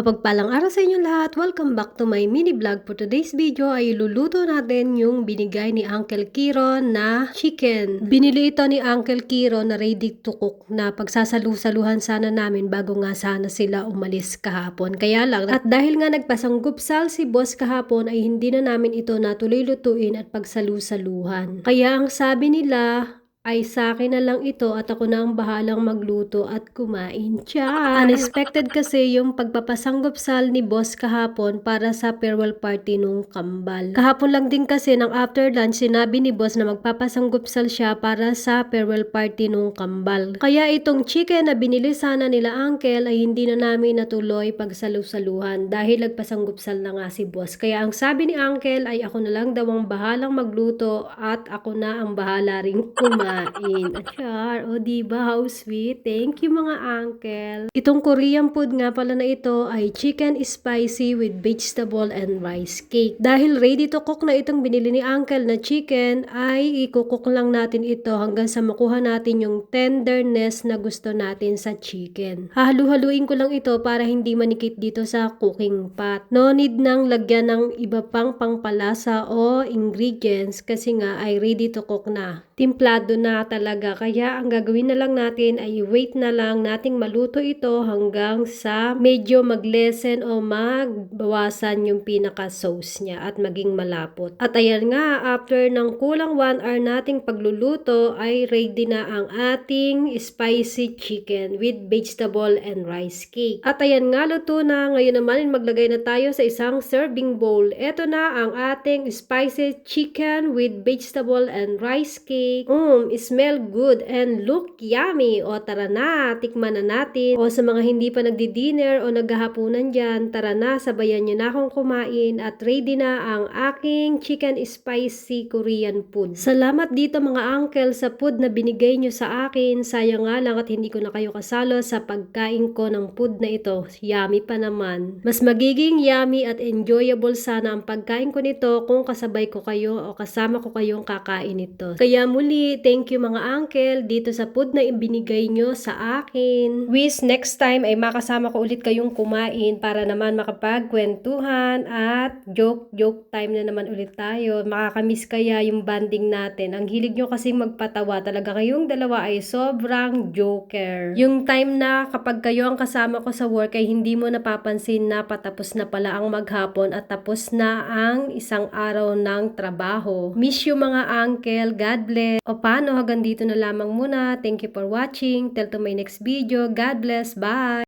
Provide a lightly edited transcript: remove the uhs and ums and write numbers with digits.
Mapagpalang araw sa inyong lahat. Welcome back to my mini vlog. For today's video ay iluluto natin yung binigay ni Uncle Kiro na chicken. Binili ito ni Uncle Kiro na ready to cook na pagsasalu-saluhan sana namin bago nga sana sila umalis kahapon. Kaya lang, at dahil nga nagpasanggupsal si boss kahapon ay hindi na namin ito natuloy lutuin at pagsalu-saluhan. Kaya ang sabi nila ay sa akin na lang ito at ako na ang bahalang magluto at kumain. Tiyan! Unexpected kasi yung pagpapasanggupsal ni boss kahapon para sa farewell party nung kambal. Kahapon lang din kasi ng after lunch sinabi ni boss na magpapasanggupsal siya para sa farewell party nung kambal. Kaya itong chicken na binili sana nila uncle ay hindi na namin natuloy pagsalu-saluhan dahil nagpasanggupsal na nga si boss. Kaya ang sabi ni uncle ay ako na lang daw ang bahalang magluto at ako na ang bahala ring kumain. Achar, o diba how sweet? Thank you mga uncle. Itong Korean food nga pala na ito ay chicken spicy with vegetable and rice cake. Dahil ready to cook na itong binili ni uncle na chicken ay i-cook lang natin ito hanggang sa makuha natin yung tenderness na gusto natin sa chicken. Hahalu-haluin ko lang ito para hindi manikit dito sa cooking pot. No need nang lagyan ng iba pang pangpalasa o ingredients kasi nga ay ready to cook na. Timplado na talaga. Kaya ang gagawin na lang natin ay wait na lang nating maluto ito hanggang sa medyo maglesen o magbawasan yung pinaka-sauce niya at maging malapot. At ayan nga, after ng kulang 1 hour nating pagluluto ay ready na ang ating spicy chicken with vegetable and rice cake. At ayan nga, luto na. Ngayon naman maglagay na tayo sa isang serving bowl. Ito na ang ating spicy chicken with vegetable and rice cake. Smell good and look yummy. O tara na, tikman na natin. O sa mga hindi pa nagdi-dinner o naghahapunan dyan, tara na, sabayan nyo na akong kumain at ready na ang aking chicken spicy Korean food. Salamat dito mga uncle sa food na binigay nyo sa akin. Sayang nga lang at hindi ko na kayo kasalo sa pagkain ko ng food na ito. Yummy pa naman. Mas magiging yummy at enjoyable sana ang pagkain ko nito kung kasabay ko kayo o kasama ko kayong kakain ito. Kaya muli, thank you mga uncle dito sa food na ibinigay nyo sa akin. Wish next time ay makasama ko ulit kayong kumain para naman makapagkwentuhan at joke time na naman ulit tayo. Makakamiss kaya yung banding natin. Ang hilig nyo kasi magpatawa. Talaga kayong dalawa ay sobrang joker. Yung time na kapag kayo ang kasama ko sa work ay hindi mo napapansin na patapos na pala ang maghapon at tapos na ang isang araw ng trabaho. Miss you mga uncle. God bless. O paano, hanggang dito na lamang muna. Thank you for watching. Till to my next video. God bless. Bye!